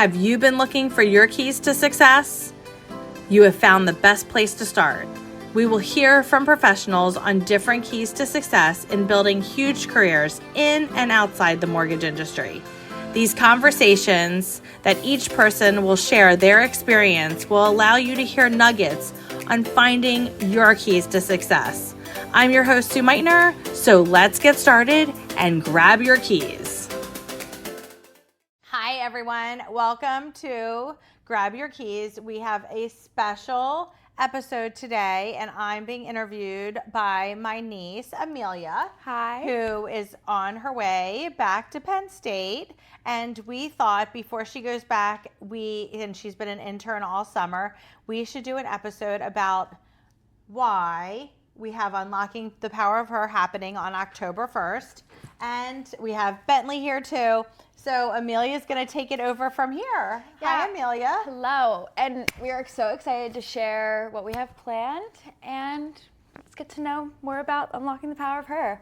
Have you been looking for your keys to success? You have found the best place to start. We will hear from professionals on different keys to success in building huge careers in and outside the mortgage industry. These conversations that each person will share their experience will allow you to hear nuggets on finding your keys to success. I'm your host, Sue Meitner, so let's get started and grab your keys. Hi, everyone. Welcome to Grab Your Keys. We have a special episode today, and I'm being interviewed by my niece, Amelia. Hi. Who is on her way back to Penn State. And we thought before she goes back, and she's been an intern all summer, we should do an episode about why we have Unlocking the Power of Her happening on October 1st. And we have Bentley here too. So Amelia's going to take it over from here. Yeah. Hi, Amelia. Hello. And we are so excited to share what we have planned, and let's get to know more about Unlocking the Power of Her.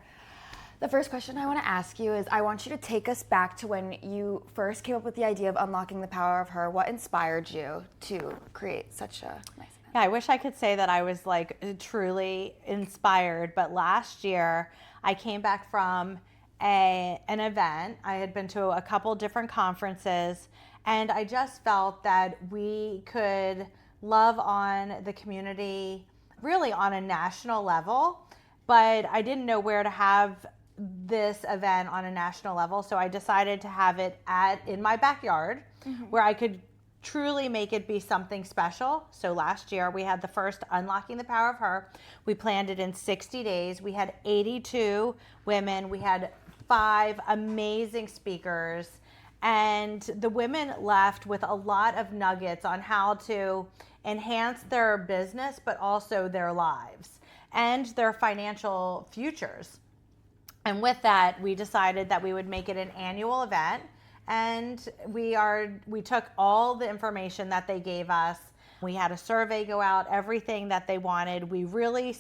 The first question I want to ask you is, I want you to take us back to when you first came up with the idea of Unlocking the Power of Her. What inspired you to create such a nice event? Yeah, I wish I could say that I was like truly inspired, but last year I came back from an event. I had been to a couple different conferences, and I just felt that we could love on the community really on a national level, but I didn't know where to have this event on a national level, so I decided to have it in my backyard where I could truly make it be something special. So last year we had the first Unlocking the Power of Her. We planned it in 60 days. We had 82 women. We had 5 amazing speakers, and the women left with a lot of nuggets on how to enhance their business, but also their lives and their financial futures. And with that, we decided that we would make it an annual event. And we took all the information that they gave us. We had a survey go out, everything that they wanted. We really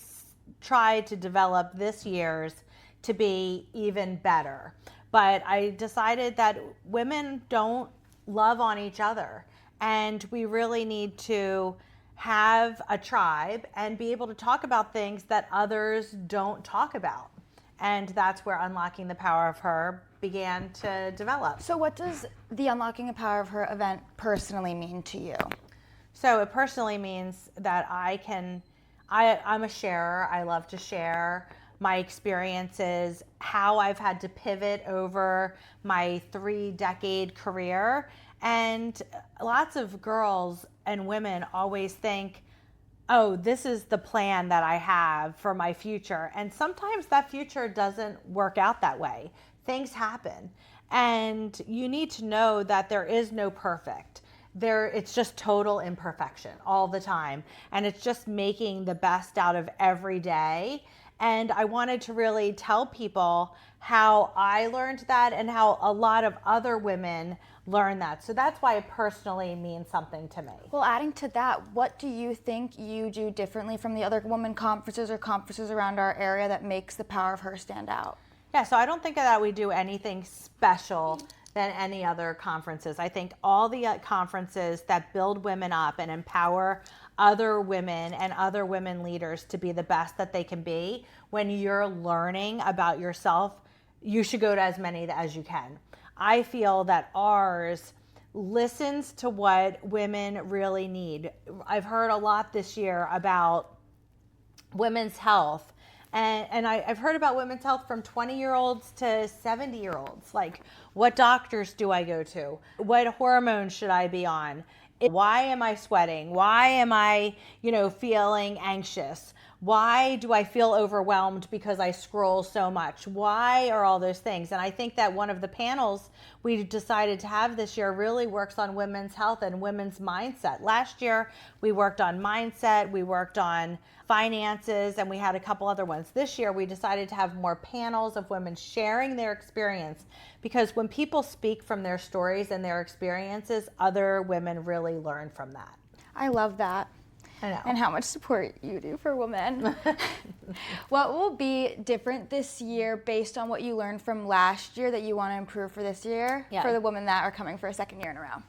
tried to develop this year's to be even better. But I decided that women don't love on each other, and we really need to have a tribe and be able to talk about things that others don't talk about. And that's where Unlocking the Power of Her began to develop. So what does the Unlocking the Power of Her event personally mean to you? So it personally means that I'm a sharer. I love to share my experiences, how I've had to pivot over my 3-decade career. And lots of girls and women always think, oh, this is the plan that I have for my future. And sometimes that future doesn't work out that way. Things happen. And you need to know that there is no perfect. It's just total imperfection all the time. And it's just making the best out of every day. And I wanted to really tell people how I learned that and how a lot of other women learn that. So that's why it personally means something to me. Well, adding to that, what do you think you do differently from the other women conferences or conferences around our area that makes the Power of Her stand out? Yeah, so I don't think that we do anything special than any other conferences. I think all the conferences that build women up and empower other women and other women leaders to be the best that they can be, when you're learning about yourself, you should go to as many as you can. I feel that ours listens to what women really need. I've heard a lot this year about women's health. And I've heard about women's health from 20-year-olds to 70-year-olds. Like, what doctors do I go to? What hormones should I be on? Why am I sweating? Why am I, feeling anxious? Why do I feel overwhelmed because I scroll so much? Why are all those things? And I think that one of the panels we decided to have this year really works on women's health and women's mindset. Last year, we worked on mindset, we worked on finances, and we had a couple other ones. This year, we decided to have more panels of women sharing their experience, because when people speak from their stories and their experiences, other women really learn from that. I love that. I know. And how much support you do for women. What will be different this year based on what you learned from last year that you want to improve for this year for the women that are coming for a second year in a row?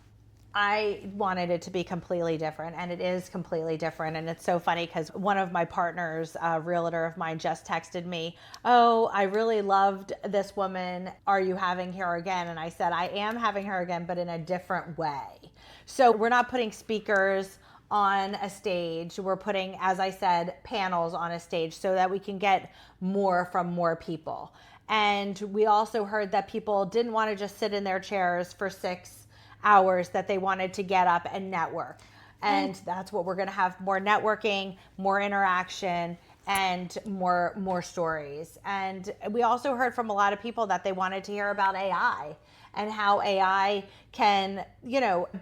I wanted it to be completely different, and it is completely different. And it's so funny because one of my partners, a realtor of mine, just texted me, "Oh, I really loved this woman. Are you having her again?" And I said, "I am having her again, but in a different way." So we're not putting speakers on a stage. We're putting, as I said, panels on a stage so that we can get more from more people. And we also heard that people didn't want to just sit in their chairs for 6 hours, that they wanted to get up and network. And that's what we're going to have: more networking, more interaction, and more stories. And we also heard from a lot of people that they wanted to hear about AI and how AI can,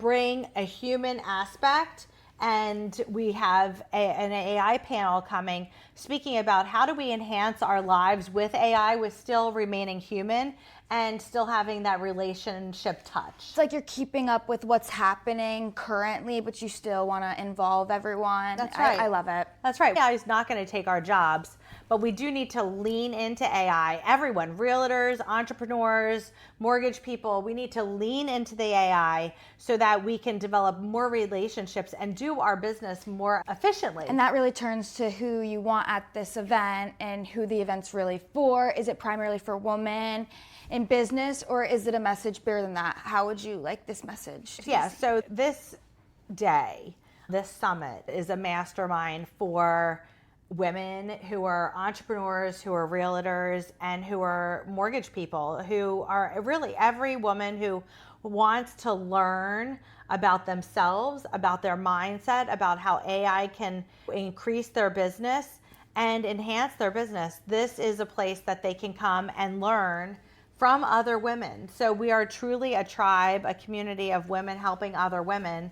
bring a human aspect. And we have an AI panel coming speaking about how do we enhance our lives with AI with still remaining human and still having that relationship touch. It's like you're keeping up with what's happening currently, but you still want to involve everyone. That's right. I love it. That's right. AI is not going to take our jobs, but we do need to lean into AI. Everyone, realtors, entrepreneurs, mortgage people, we need to lean into the AI so that we can develop more relationships and do our business more efficiently. And that really turns to who you want at this event and who the event's really for. Is it primarily for women in business, or is it a message bigger than that? How would you like this message? Yeah, so this day, this summit is a mastermind for women who are entrepreneurs, who are realtors, and who are mortgage people, who are really every woman who wants to learn about themselves, about their mindset, about how AI can increase their business and enhance their business. This is a place that they can come and learn from other women. So we are truly a tribe, a community of women helping other women.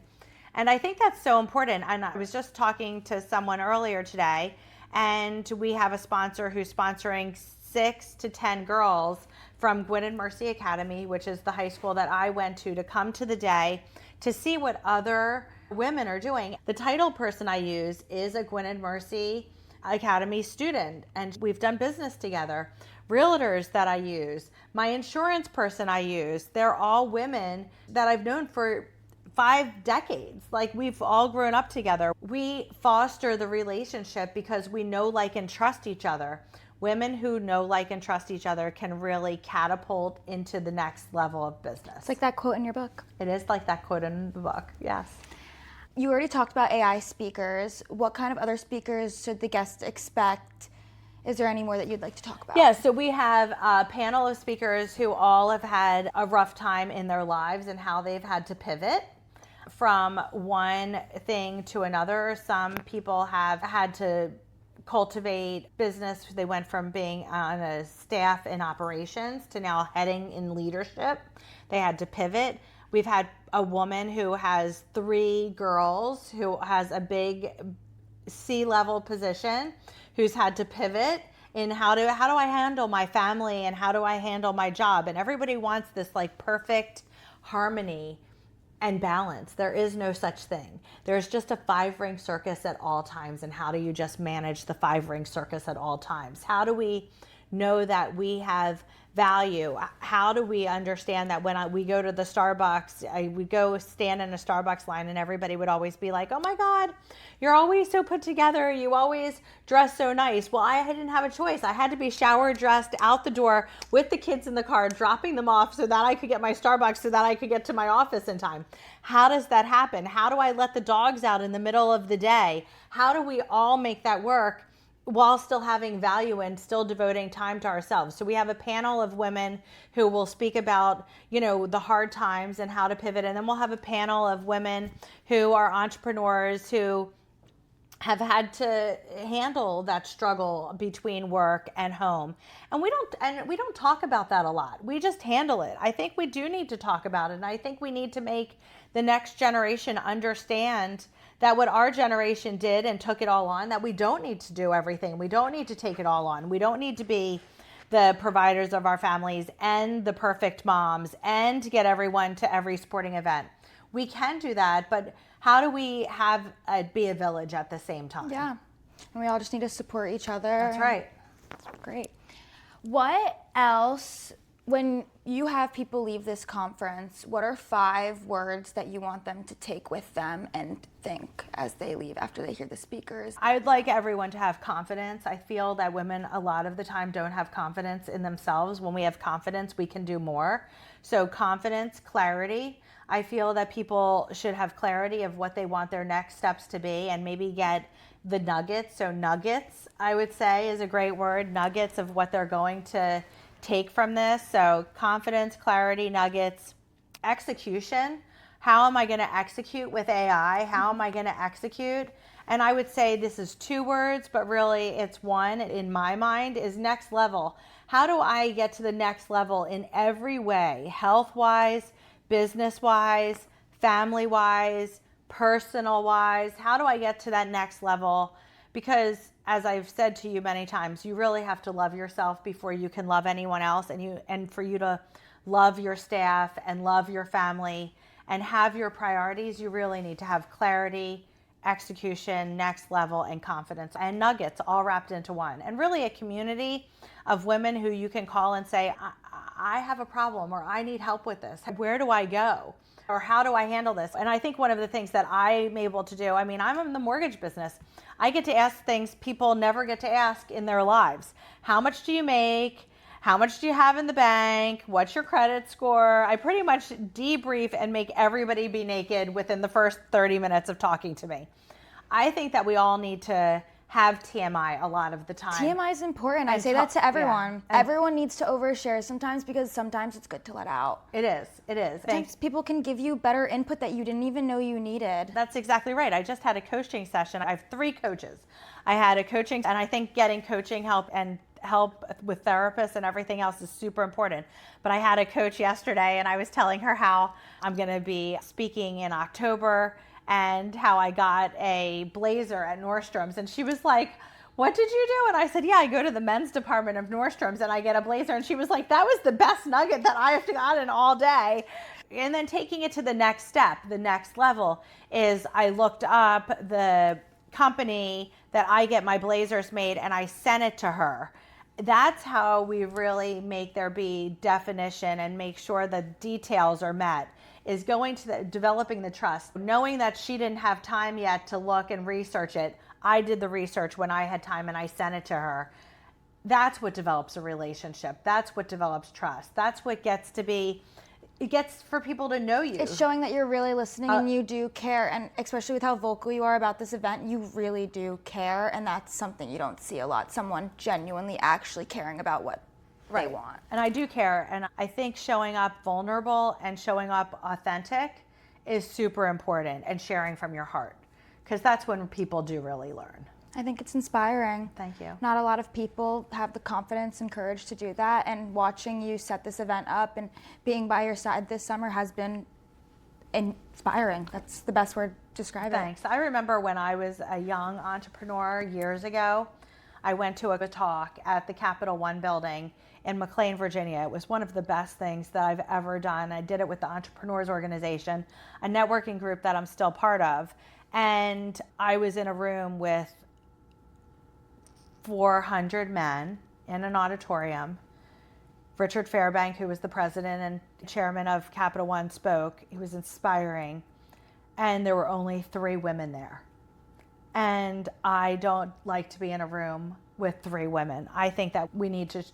And I think that's so important. And I was just talking to someone earlier today, and we have a sponsor who's sponsoring 6 to 10 girls from Gwynedd and Mercy Academy, which is the high school that I went to come to the day to see what other women are doing. The title person I use is a Gwynedd and Mercy Academy student, and we've done business together. Realtors that I use, my insurance person I use, they're all women that I've known for 5 decades. Like, we've all grown up together. We foster the relationship because we know, like, and trust each other. Women who know, like, and trust each other can really catapult into the next level of business. It's like that quote in your book. It is like that quote in the book, yes. You already talked about AI speakers. What kind of other speakers should the guests expect? Is there any more that you'd like to talk about? Yeah, so we have a panel of speakers who all have had a rough time in their lives and how they've had to pivot from one thing to another. Some people have had to cultivate business. They went from being on a staff in operations to now heading in leadership. They had to pivot. We've had a woman who has 3 girls, who has a big C-level position, who's had to pivot in how do I handle my family and how do I handle my job. And everybody wants this like perfect harmony and balance. There is no such thing. There's just a 5-ring circus at all times. And how do you just manage the 5-ring circus at all times? How do we know that we have value? How do we understand that when we go to the Starbucks, we go stand in a Starbucks line and everybody would always be like, "Oh my God, you're always so put together. You always dress so nice." Well, I didn't have a choice. I had to be shower dressed out the door with the kids in the car, dropping them off so that I could get my Starbucks, so that I could get to my office in time. How does that happen? How do I let the dogs out in the middle of the day? How do we all make that work while still having value and still devoting time to ourselves? So we have a panel of women who will speak about, the hard times and how to pivot. And then we'll have a panel of women who are entrepreneurs who have had to handle that struggle between work and home. And we don't talk about that a lot. We just handle it. I think we do need to talk about it. And I think we need to make the next generation understand that what our generation did and took it all on, that we don't need to do everything. We don't need to take it all on. We don't need to be the providers of our families and the perfect moms and to get everyone to every sporting event. We can do that, but how do we be a village at the same time? Yeah, and we all just need to support each other. That's right. That's great. What else, when you have people leave this conference, what are 5 words that you want them to take with them and think as they leave after they hear the speakers? I would like everyone to have confidence. I feel that women a lot of the time don't have confidence in themselves. When we have confidence, we can do more. So confidence, clarity. I feel that people should have clarity of what they want their next steps to be and maybe get the nuggets. So nuggets, I would say, is a great word. Nuggets of what they're going to take from this. So confidence, clarity, nuggets, execution. How am I going to execute with AI? How am I going to execute? And I would say this is 2 words, but really it's one in my mind, is next level. How do I get to the next level in every way? Health-wise, business-wise, family-wise, personal-wise. How do I get to that next level? Because as I've said to you many times, you really have to love yourself before you can love anyone else. And for you to love your staff and love your family and have your priorities, you really need to have clarity, execution, next level, and confidence, and nuggets all wrapped into one. And really a community of women who you can call and say, I have a problem, or I need help with this. Where do I go? Or how do I handle this? And I think one of the things that I'm able to do, I mean, I'm in the mortgage business. I get to ask things people never get to ask in their lives. How much do you make? How much do you have in the bank? What's your credit score? I pretty much debrief and make everybody be naked within the first 30 minutes of talking to me. I think that we all need to have TMI a lot of the time. TMI is important. I say that to everyone. Yeah. Everyone needs to overshare sometimes because sometimes it's good to let out. It is. It is. Sometimes people can give you better input that you didn't even know you needed. That's exactly right. I just had a coaching session. I have 3 coaches. I had a coaching, and I think getting coaching help with therapists and everything else is super important. But I had a coach yesterday, and I was telling her how I'm going to be speaking in October and how I got a blazer at Nordstrom's. And she was like, what did you do? And I said, yeah, I go to the men's department of Nordstrom's and I get a blazer. And she was like, that was the best nugget that I have gotten all day. And then taking it to the next step, the next level, is I looked up the company that I get my blazers made and I sent it to her. That's how we really make there be definition and make sure the details are met, is going to developing the trust. Knowing that she didn't have time yet to look and research it, I did the research when I had time and I sent it to her. That's what develops a relationship. That's what develops trust. That's what gets for people to know you. It's showing that you're really listening and you do care. And especially with how vocal you are about this event, you really do care. And that's something you don't see a lot. Someone genuinely actually caring about what they want. And I do care. And I think showing up vulnerable and showing up authentic is super important, and sharing from your heart, because that's when people do really learn. I think it's inspiring. Thank you. Not a lot of people have the confidence and courage to do that. And watching you set this event up and being by your side this summer has been inspiring. That's the best word to describe it. Thanks. I remember when I was a young entrepreneur years ago, I went to a talk at the Capital One building in McLean, Virginia. It was one of the best things that I've ever done. I did it with the Entrepreneurs Organization, a networking group that I'm still part of. And I was in a room with 400 men in an auditorium. Richard Fairbank, who was the president and chairman of Capital One, spoke. He was inspiring. And there were only 3 women there. And I don't like to be in a room with 3 women. I think that we need to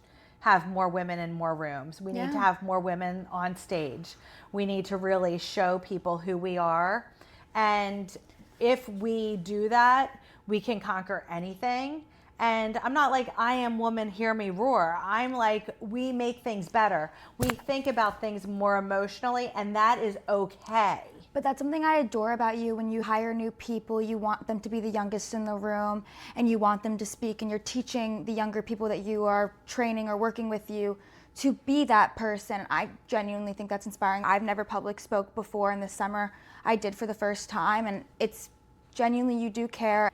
have more women in more rooms. We need to have more women on stage. We need to really show people who we are. And if we do that, we can conquer anything. And I'm not like, I am woman, hear me roar. I'm like, we make things better. We think about things more emotionally, and that is okay. But that's something I adore about you. When you hire new people, you want them to be the youngest in the room, and you want them to speak, and you're teaching the younger people that you are training or working with you to be that person. I genuinely think that's inspiring. I've never public spoke before, and this summer I did for the first time, and it's genuinely, you do care.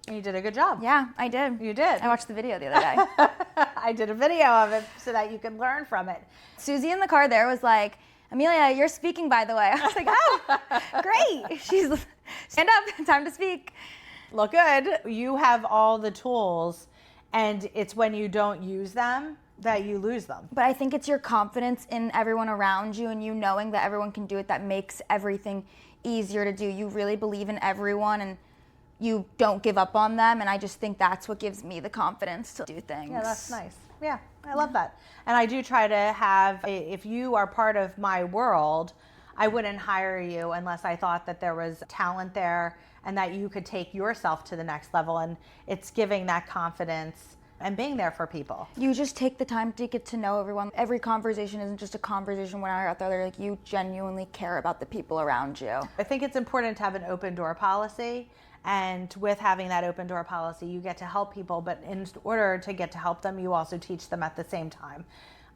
You did a good job. Yeah, I did. You did. I watched the video the other day. I did a video of it so that you can learn from it. Susie in the car there was like, Amelia, you're speaking, by the way. I was like, oh, great. She's, stand up, time to speak. Look good. You have all the tools, and it's when you don't use them that you lose them. But I think it's your confidence in everyone around you and you knowing that everyone can do it that makes everything easier to do. You really believe in everyone and you don't give up on them, and I just think that's what gives me the confidence to do things. Yeah, that's nice. Yeah, I love that. And I do try to have, if you are part of my world, I wouldn't hire you unless I thought that there was talent there and that you could take yourself to the next level. And it's giving that confidence and being there for people. You just take the time to get to know everyone. Every conversation isn't just a conversation when you're out there. Like, you genuinely care about the people around you. I think it's important to have an open door policy. And with having that open door policy, you get to help people. But in order to get to help them, you also teach them at the same time.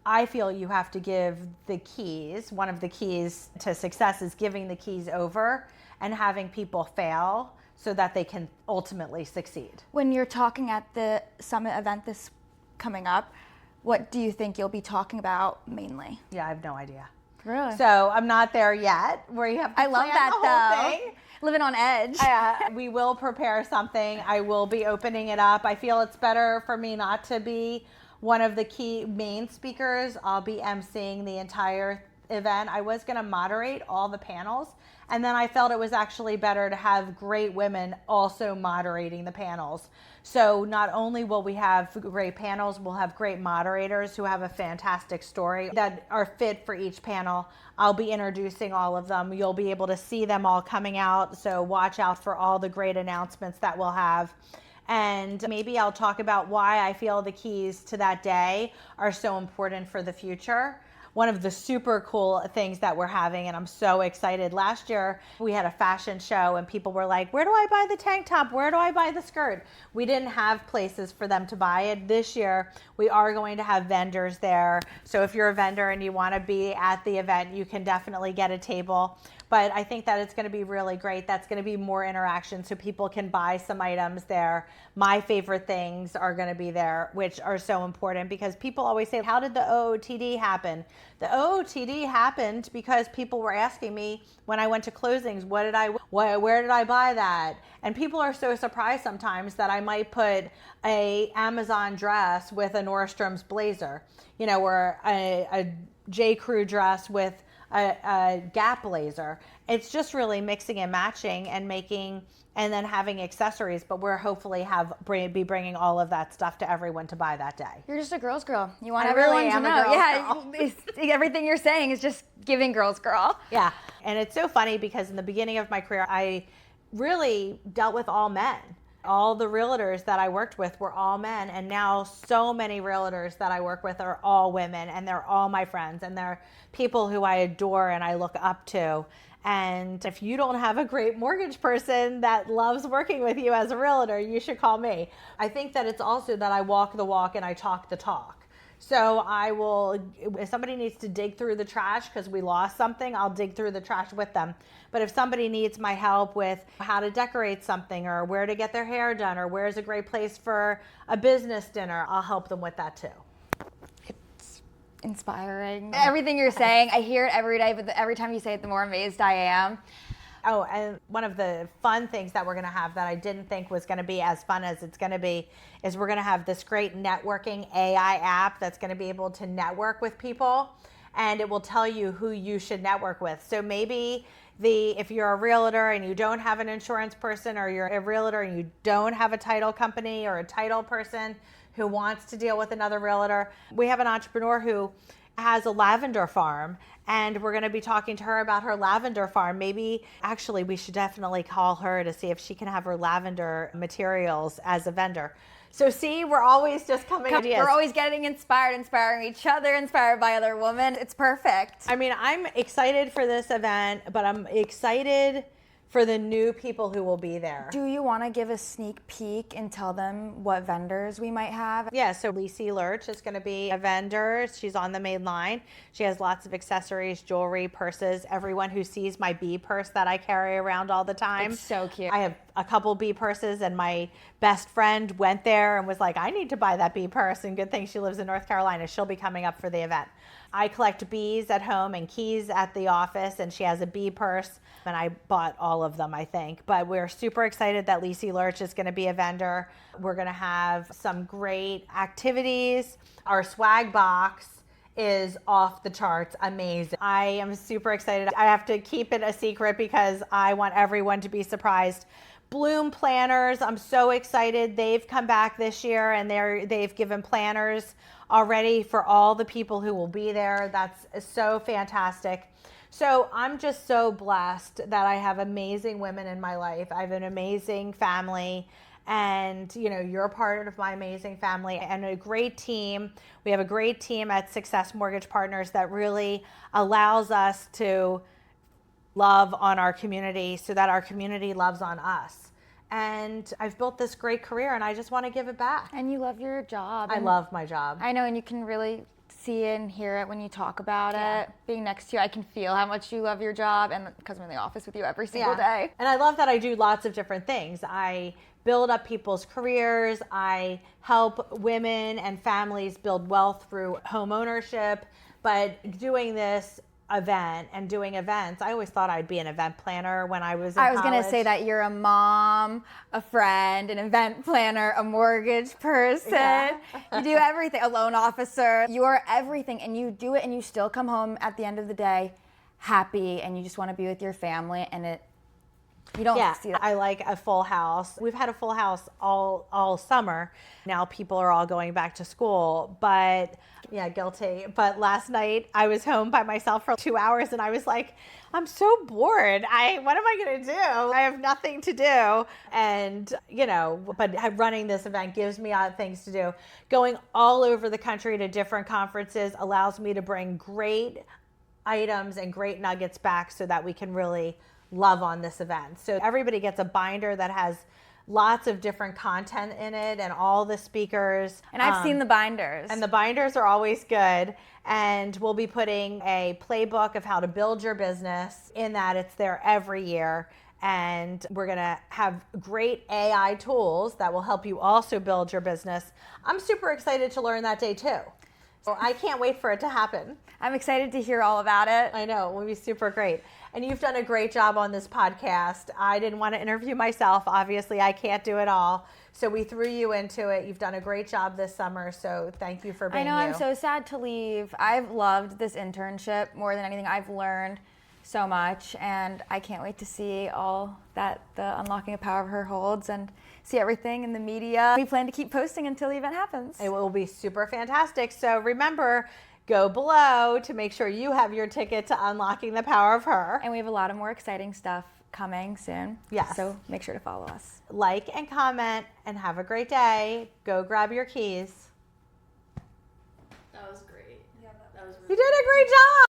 I feel you have to give the keys. One of the keys to success is giving the keys over and having people fail so that they can ultimately succeed. When you're talking at the summit event this coming up, what do you think you'll be talking about mainly? Yeah, I have no idea. Really? So I'm not there yet where you have to I love plan that the whole though. thing. Living on edge. We will prepare something. I will be opening it up. I feel it's better for me not to be one of the key main speakers. I'll be emceeing the entire event. I was going to moderate all the panels, and then I felt it was actually better to have great women also moderating the panels. So not only will we have great panels, we'll have great moderators who have a fantastic story that are fit for each panel. I'll be introducing all of them. You'll be able to see them all coming out. So watch out for all the great announcements that we'll have. And maybe I'll talk about why I feel the keys to that day are so important for the future. One of the super cool things that we're having, and I'm so excited. Last year, we had a fashion show and people were like, where do I buy the tank top? Where do I buy the skirt? We didn't have places for them to buy it. This year, we are going to have vendors there. So if you're a vendor and you want to be at the event, you can definitely get a table. But I think that it's going to be really great. That's going to be more interaction so people can buy some items there. My favorite things are going to be there, which are so important because people always say, how did the OOTD happen? The OOTD happened because people were asking me when I went to closings, where did I buy that? And people are so surprised sometimes that I might put a Amazon dress with a Nordstrom's blazer, or a J. Crew dress with a Gap blazer. It's just really mixing and matching and making, and then having accessories. But we're hopefully be bringing all of that stuff to everyone to buy that day. You're just a girl's girl. You want I everyone really to am a know. girl's Yeah, everything you're saying is just giving girls girl. Yeah, and it's so funny because in the beginning of my career, I really dealt with all men. All the realtors that I worked with were all men, and now so many realtors that I work with are all women, and they're all my friends, and they're people who I adore and I look up to. And if you don't have a great mortgage person that loves working with you as a realtor, you should call me. I think that it's also that I walk the walk and I talk the talk. So I will, if somebody needs to dig through the trash because we lost something, I'll dig through the trash with them. But if somebody needs my help with how to decorate something or where to get their hair done or where's a great place for a business dinner, I'll help them with that too. It's inspiring. Everything you're saying, I hear it every day, but every time you say it, the more amazed I am. Oh, and one of the fun things that we're going to have that I didn't think was going to be as fun as it's going to be is we're going to have this great networking AI app that's going to be able to network with people, and it will tell you who you should network with. So maybe if you're a realtor and you don't have an insurance person, or you're a realtor and you don't have a title company or a title person who wants to deal with another realtor, we have an entrepreneur who has a lavender farm, and we're going to be talking to her about her lavender farm. Maybe actually we should definitely call her to see if she can have her lavender materials as a vendor. So see, we're always just coming ideas. We're always getting inspired, inspiring each other, inspired by other women. It's perfect. I mean, I'm excited for this event, but I'm excited for the new people who will be there. Do you want to give a sneak peek and tell them what vendors we might have? Yeah, so Lacey Lurch is going to be a vendor. She's on the main line. She has lots of accessories, jewelry, purses. Everyone who sees my bee purse that I carry around all the time. It's so cute. I have a couple bee purses, and my best friend went there and was like, I need to buy that bee purse, and good thing she lives in North Carolina. She'll be coming up for the event. I collect bees at home and keys at the office, and she has a bee purse, and I bought all of them, I think. But we're super excited that Lacey Lurch is going to be a vendor. We're going to have some great activities. Our swag box is off the charts, amazing. I am super excited. I have to keep it a secret because I want everyone to be surprised. Bloom planners, I'm so excited. They've come back this year, and they've given planners already for all the people who will be there. That's so fantastic. So I'm just so blessed that I have amazing women in my life. I have an amazing family, and you're a part of my amazing family and a great team. We have a great team at Success Mortgage Partners that really allows us to love on our community so that our community loves on us. And I've built this great career, and I just want to give it back. And you love your job. I love my job. I know, and you can really see and hear it when you talk about it. Being next to you, I can feel how much you love your job, and because I'm in the office with you every single day. And I love that I do lots of different things. I build up people's careers. I help women and families build wealth through home ownership. But doing this event and doing events, I always thought I'd be an event planner when I was in college. I was going to say that you're a mom, a friend, an event planner, a mortgage person. Yeah. You do everything, a loan officer. You're everything, and you do it, and you still come home at the end of the day happy, and you just want to be with your family, and you don't see that. I like a full house. We've had a full house all summer. Now people are all going back to school, but guilty. But last night I was home by myself for 2 hours, and I was like, I'm so bored. What am I going to do? I have nothing to do. And, but running this event gives me other things to do. Going all over the country to different conferences allows me to bring great items and great nuggets back so that we can really love on this event. So everybody gets a binder that has lots of different content in it, and all the speakers. And I've seen the binders. And the binders are always good. And we'll be putting a playbook of how to build your business in that. It's there every year. And we're going to have great AI tools that will help you also build your business. I'm super excited to learn that day too. So I can't wait for it to happen. I'm excited to hear all about it. I know, it will be super great. And you've done a great job on this podcast. I didn't want to interview myself. Obviously, I can't do it all. So we threw you into it. You've done a great job this summer. So thank you for being you. I know, I'm so sad to leave. I've loved this internship more than anything. I've learned so much, and I can't wait to see all that the Unlocking the Power of Her holds and see everything in the media. We plan to keep posting until the event happens. It will be super fantastic. So remember, go below to make sure you have your ticket to Unlocking the Power of Her. And we have a lot of more exciting stuff coming soon. Yes. So make sure to follow us. Like and comment, and have a great day. Go grab your keys. That was great. Yeah, that was really You did a great job.